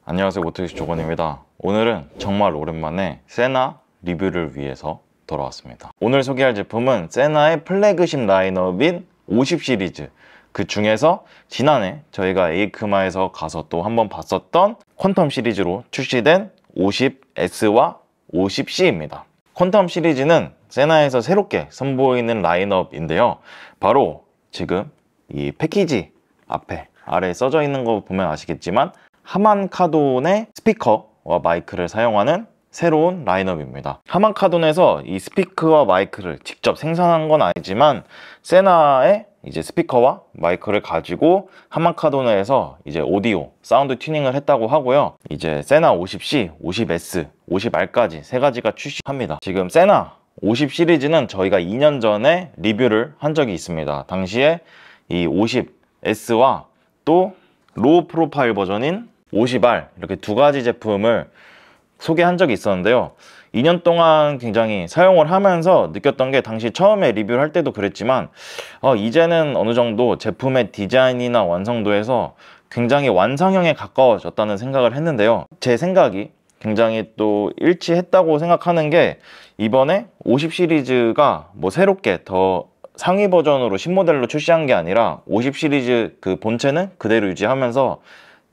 안녕하세요, 모토익스 조건입니다. 오늘은 정말 오랜만에 세나 리뷰를 위해서 돌아왔습니다. 오늘 소개할 제품은 세나의 플래그십 라인업인 50 시리즈, 그 중에서 지난해 저희가 에이크마에서 가서 또 한번 봤었던 퀀텀 시리즈로 출시된 50S와 50C입니다. 퀀텀 시리즈는 세나에서 새롭게 선보이는 라인업인데요, 바로 지금 이 패키지 앞에 아래에 써져 있는 거 보면 아시겠지만 하만카돈의 스피커와 마이크를 사용하는 새로운 라인업입니다. 하만카돈에서 이 스피커와 마이크를 직접 생산한 건 아니지만 세나의 이제 스피커와 마이크를 가지고 하만카돈에서 이제 오디오, 사운드 튜닝을 했다고 하고요. 이제 세나 50C, 50S, 50R까지 세 가지가 출시합니다. 지금 세나 50 시리즈는 저희가 2년 전에 리뷰를 한 적이 있습니다. 당시에 이 50S와 또 로우 프로파일 버전인 50R, 이렇게 두 가지 제품을 소개한 적이 있었는데요. 2년 동안 굉장히 사용을 하면서 느꼈던 게, 당시 처음에 리뷰를 할 때도 그랬지만 이제는 어느 정도 제품의 디자인이나 완성도에서 굉장히 완성형에 가까워졌다는 생각을 했는데요. 제 생각이 굉장히 또 일치했다고 생각하는 게, 이번에 50 시리즈가 뭐 새롭게 더 상위 버전으로 신모델로 출시한 게 아니라 50 시리즈 그 본체는 그대로 유지하면서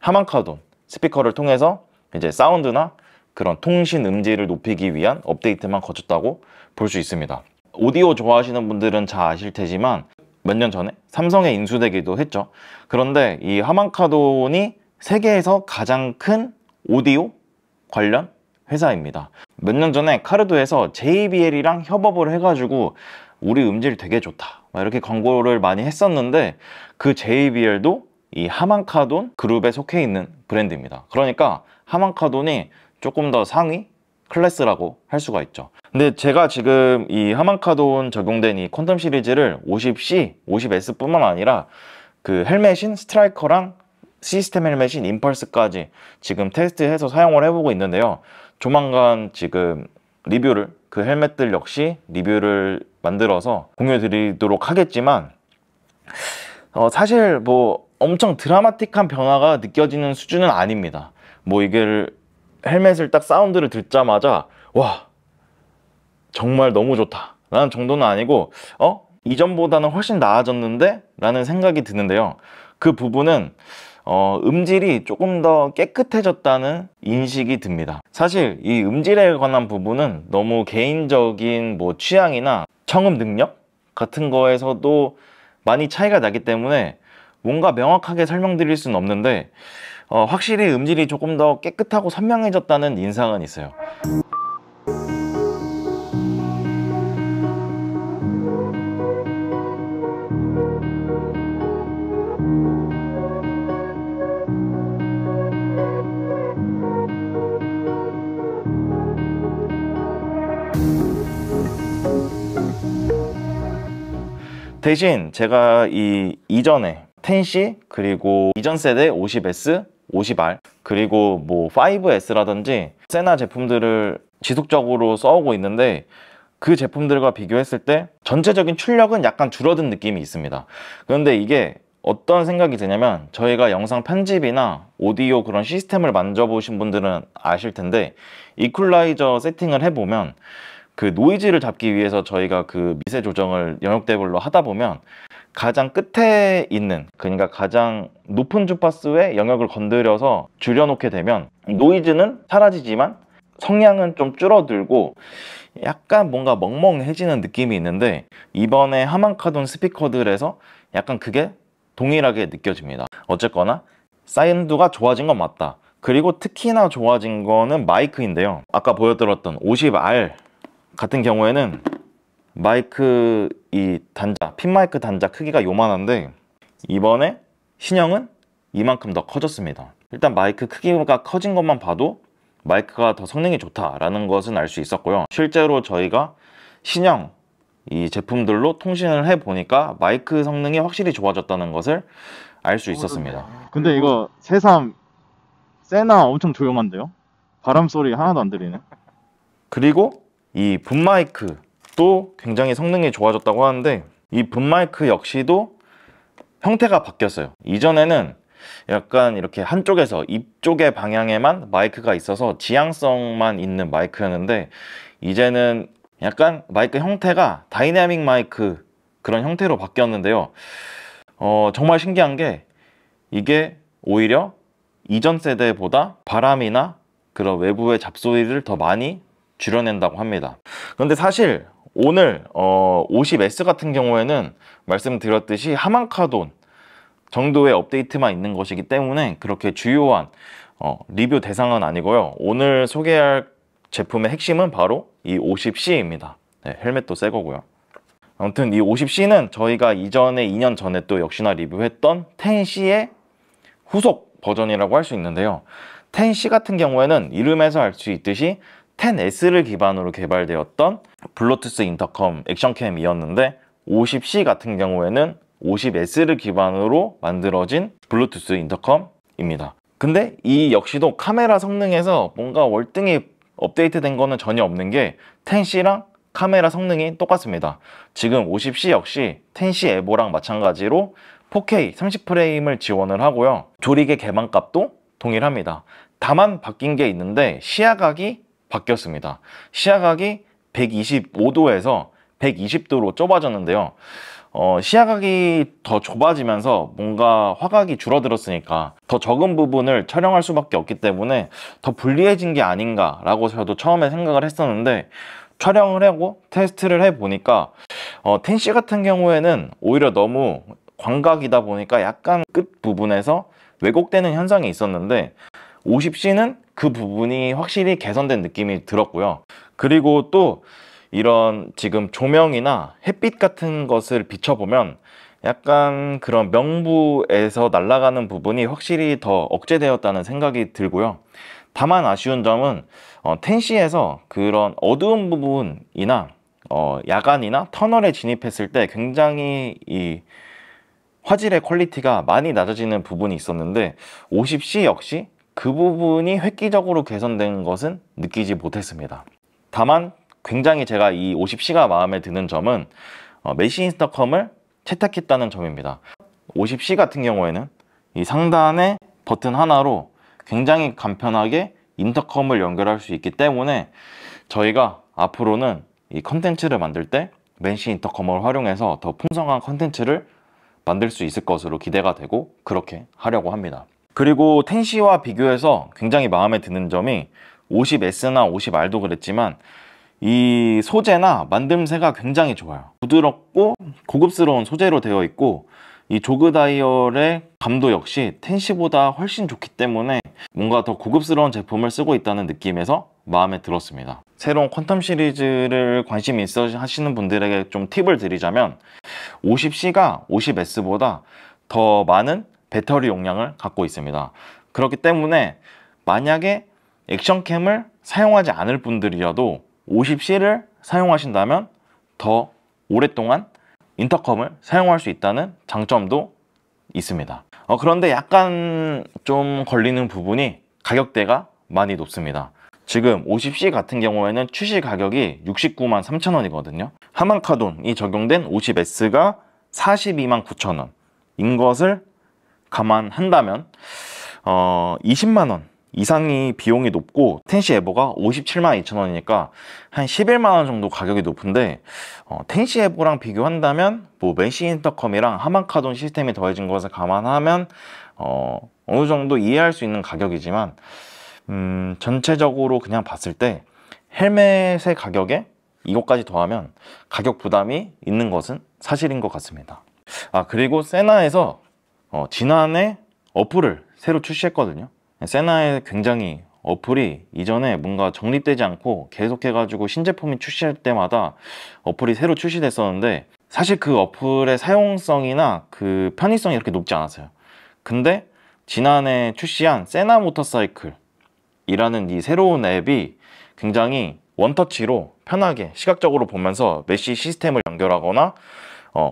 하만카돈 스피커를 통해서 이제 사운드나 그런 통신 음질을 높이기 위한 업데이트만 거쳤다고 볼 수 있습니다. 오디오 좋아하시는 분들은 잘 아실 테지만 몇 년 전에 삼성에 인수되기도 했죠. 그런데 이 하만카돈이 세계에서 가장 큰 오디오 관련 회사입니다. 몇 년 전에 카르도에서 JBL이랑 협업을 해가지고 우리 음질 되게 좋다 이렇게 광고를 많이 했었는데, 그 JBL도 이 하만카돈 그룹에 속해 있는 브랜드입니다. 그러니까 하만카돈이 조금 더 상위 클래스라고 할 수가 있죠. 근데 제가 지금 이 하만카돈 적용된 이 퀀텀 시리즈를 50C, 50S 뿐만 아니라 그 헬멧인 스트라이커랑 시스템 헬멧인 임펄스까지 지금 테스트해서 사용을 해보고 있는데요. 조만간 지금 리뷰를, 그 헬멧들 역시 리뷰를 만들어서 공유해 드리도록 하겠지만, 사실 뭐 엄청 드라마틱한 변화가 느껴지는 수준은 아닙니다. 뭐 이게 헬멧을 딱 사운드를 듣자마자 와 정말 너무 좋다 라는 정도는 아니고 이전보다는 훨씬 나아졌는데 라는 생각이 드는데요. 그 부분은 음질이 조금 더 깨끗해졌다는 인식이 듭니다. 사실 이 음질에 관한 부분은 너무 개인적인 뭐 취향이나 청음 능력 같은 거에서도 많이 차이가 나기 때문에 뭔가 명확하게 설명드릴 수는 없는데, 확실히 음질이 조금 더 깨끗하고 선명해졌다는 인상은 있어요. 대신 제가 이전에 10C, 그리고 이전 세대 50S, 50R, 그리고 뭐 5S라든지 세나 제품들을 지속적으로 써오고 있는데, 그 제품들과 비교했을 때 전체적인 출력은 약간 줄어든 느낌이 있습니다. 그런데 이게 어떤 생각이 드냐면, 저희가 영상 편집이나 오디오 그런 시스템을 만져보신 분들은 아실 텐데, 이퀄라이저 세팅을 해보면 그 노이즈를 잡기 위해서 저희가 그 미세 조정을 영역대별로 하다 보면 가장 끝에 있는, 그러니까 가장 높은 주파수의 영역을 건드려서 줄여놓게 되면 노이즈는 사라지지만 성량은 좀 줄어들고 약간 뭔가 멍멍해지는 느낌이 있는데, 이번에 하만카돈 스피커들에서 약간 그게 동일하게 느껴집니다. 어쨌거나 사운드가 좋아진 건 맞다. 그리고 특히나 좋아진 거는 마이크인데요. 아까 보여드렸던 50R 같은 경우에는 마이크 이 단자, 핀 마이크 단자 크기가 요만한데, 이번에 신형은 이만큼 더 커졌습니다. 일단 마이크 크기가 커진 것만 봐도 마이크가 더 성능이 좋다라는 것은 알 수 있었고요. 실제로 저희가 신형 이 제품들로 통신을 해보니까 마이크 성능이 확실히 좋아졌다는 것을 알 수 있었습니다. 근데 이거 새삼 세나 엄청 조용한데요? 바람 소리 하나도 안 들리네. 그리고 이 붐마이크도 굉장히 성능이 좋아졌다고 하는데, 이 붐마이크 역시도 형태가 바뀌었어요. 이전에는 약간 이렇게 한쪽에서 입 쪽의 방향에만 마이크가 있어서 지향성만 있는 마이크였는데, 이제는 약간 마이크 형태가 다이내믹 마이크 그런 형태로 바뀌었는데요. 정말 신기한 게, 이게 오히려 이전 세대보다 바람이나 그런 외부의 잡소리를 더 많이 줄여낸다고 합니다. 그런데 사실 오늘 50S 같은 경우에는 말씀드렸듯이 하만카돈 정도의 업데이트만 있는 것이기 때문에 그렇게 주요한 리뷰 대상은 아니고요. 오늘 소개할 제품의 핵심은 바로 이 50C입니다. 네, 헬멧도 새 거고요. 아무튼 이 50C는 저희가 이전에 2년 전에 또 역시나 리뷰했던 10C의 후속 버전이라고 할 수 있는데요. 10C 같은 경우에는 이름에서 알 수 있듯이 10S를 기반으로 개발되었던 블루투스 인터컴 액션캠이었는데, 50C 같은 경우에는 50S를 기반으로 만들어진 블루투스 인터컴입니다. 근데 이 역시도 카메라 성능에서 뭔가 월등히 업데이트된 거는 전혀 없는 게, 10C랑 카메라 성능이 똑같습니다. 지금 50C 역시 10C 에보랑 마찬가지로 4K 30프레임을 지원을 하고요. 조리개 개방값도 동일합니다. 다만 바뀐 게 있는데, 시야각이 바뀌었습니다. 시야각이 125도에서 120도로 좁아졌는데요. 시야각이 더 좁아지면서 뭔가 화각이 줄어들었으니까 더 적은 부분을 촬영할 수밖에 없기 때문에 더 불리해진 게 아닌가 라고 저도 처음에 생각을 했었는데, 촬영을 하고 테스트를 해보니까 10C 같은 경우에는 오히려 너무 광각이다 보니까 약간 끝 부분에서 왜곡되는 현상이 있었는데, 50C는 그 부분이 확실히 개선된 느낌이 들었고요. 그리고 또 이런 지금 조명이나 햇빛 같은 것을 비춰보면 약간 그런 명부에서 날아가는 부분이 확실히 더 억제되었다는 생각이 들고요. 다만 아쉬운 점은 10C에서 그런 어두운 부분이나 야간이나 터널에 진입했을 때 굉장히 이 화질의 퀄리티가 많이 낮아지는 부분이 있었는데, 50C 역시 그 부분이 획기적으로 개선된 것은 느끼지 못했습니다. 다만 굉장히 제가 이 50C가 마음에 드는 점은 메쉬 인터컴을 채택했다는 점입니다. 50C 같은 경우에는 이 상단의 버튼 하나로 굉장히 간편하게 인터컴을 연결할 수 있기 때문에 저희가 앞으로는 이 컨텐츠를 만들 때 메쉬 인터컴을 활용해서 더 풍성한 컨텐츠를 만들 수 있을 것으로 기대가 되고, 그렇게 하려고 합니다. 그리고 10C와 비교해서 굉장히 마음에 드는 점이, 50S나 50R도 그랬지만 이 소재나 만듦새가 굉장히 좋아요. 부드럽고 고급스러운 소재로 되어 있고, 이 조그 다이얼의 감도 역시 10C보다 훨씬 좋기 때문에 뭔가 더 고급스러운 제품을 쓰고 있다는 느낌에서 마음에 들었습니다. 새로운 퀀텀 시리즈를 관심이 있어 하시는 분들에게 좀 팁을 드리자면, 50C가 50S보다 더 많은 배터리 용량을 갖고 있습니다. 그렇기 때문에 만약에 액션캠을 사용하지 않을 분들이라도 50C를 사용하신다면 더 오랫동안 인터컴을 사용할 수 있다는 장점도 있습니다. 그런데 약간 좀 걸리는 부분이 가격대가 많이 높습니다. 지금 50C 같은 경우에는 출시 가격이 69만 3천원이거든요. 하만카돈이 적용된 50S가 42만 9천원 인 것을 감안한다면 20만원 이상이 비용이 높고, 10C 에보가 57만 2천원이니까 한 11만원 정도 가격이 높은데, 10C 에보랑 비교한다면 뭐 메쉬 인터컴이랑 하만카돈 시스템이 더해진 것을 감안하면 어느 정도 이해할 수 있는 가격이지만, 전체적으로 그냥 봤을 때 헬멧의 가격에 이것까지 더하면 가격 부담이 있는 것은 사실인 것 같습니다. 그리고 세나에서 지난해 어플을 새로 출시했거든요. 세나의 굉장히 어플이 이전에 뭔가 정립되지 않고 계속해가지고 신제품이 출시할 때마다 어플이 새로 출시됐었는데, 사실 그 어플의 사용성이나 그 편의성이 그렇게 높지 않았어요. 근데 지난해 출시한 세나 모터사이클 이라는 이 새로운 앱이 굉장히 원터치로 편하게 시각적으로 보면서 메쉬 시스템을 연결하거나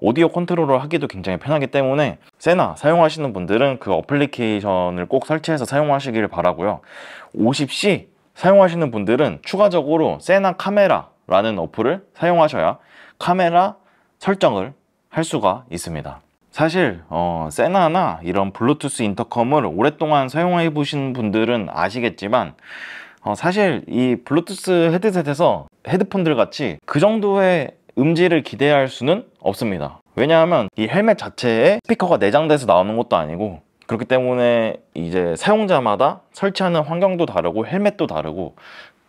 오디오 컨트롤을 하기도 굉장히 편하기 때문에 세나 사용하시는 분들은 그 어플리케이션을 꼭 설치해서 사용하시길 바라고요. 50C 사용하시는 분들은 추가적으로 세나 카메라라는 어플을 사용하셔야 카메라 설정을 할 수가 있습니다. 사실 세나나 이런 블루투스 인터컴을 오랫동안 사용해 보신 분들은 아시겠지만 사실 이 블루투스 헤드셋에서 헤드폰들 같이 그 정도의 음질을 기대할 수는 없습니다. 왜냐하면 이 헬멧 자체에 스피커가 내장돼서 나오는 것도 아니고, 그렇기 때문에 이제 사용자마다 설치하는 환경도 다르고 헬멧도 다르고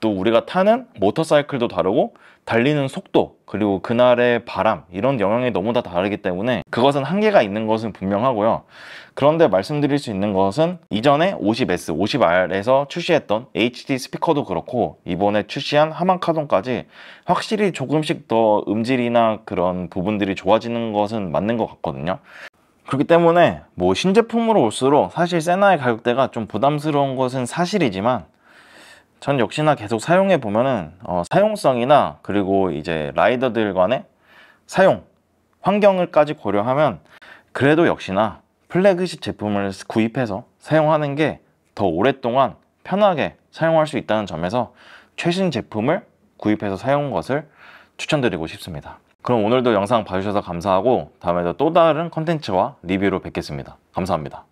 또 우리가 타는 모터사이클도 다르고 달리는 속도, 그리고 그날의 바람, 이런 영향이 너무 다 다르기 때문에 그것은 한계가 있는 것은 분명하고요. 그런데 말씀드릴 수 있는 것은 이전에 50S, 50R에서 출시했던 HD 스피커도 그렇고 이번에 출시한 하만카돈까지 확실히 조금씩 더 음질이나 그런 부분들이 좋아지는 것은 맞는 것 같거든요. 그렇기 때문에 뭐 신제품으로 올수록 사실 세나의 가격대가 좀 부담스러운 것은 사실이지만, 전 역시나 계속 사용해 보면은 사용성이나 그리고 이제 라이더들 간의 사용 환경을까지 고려하면 그래도 역시나 플래그십 제품을 구입해서 사용하는 게 더 오랫동안 편하게 사용할 수 있다는 점에서 최신 제품을 구입해서 사용한 것을 추천드리고 싶습니다. 그럼 오늘도 영상 봐주셔서 감사하고 다음에도 또 다른 컨텐츠와 리뷰로 뵙겠습니다. 감사합니다.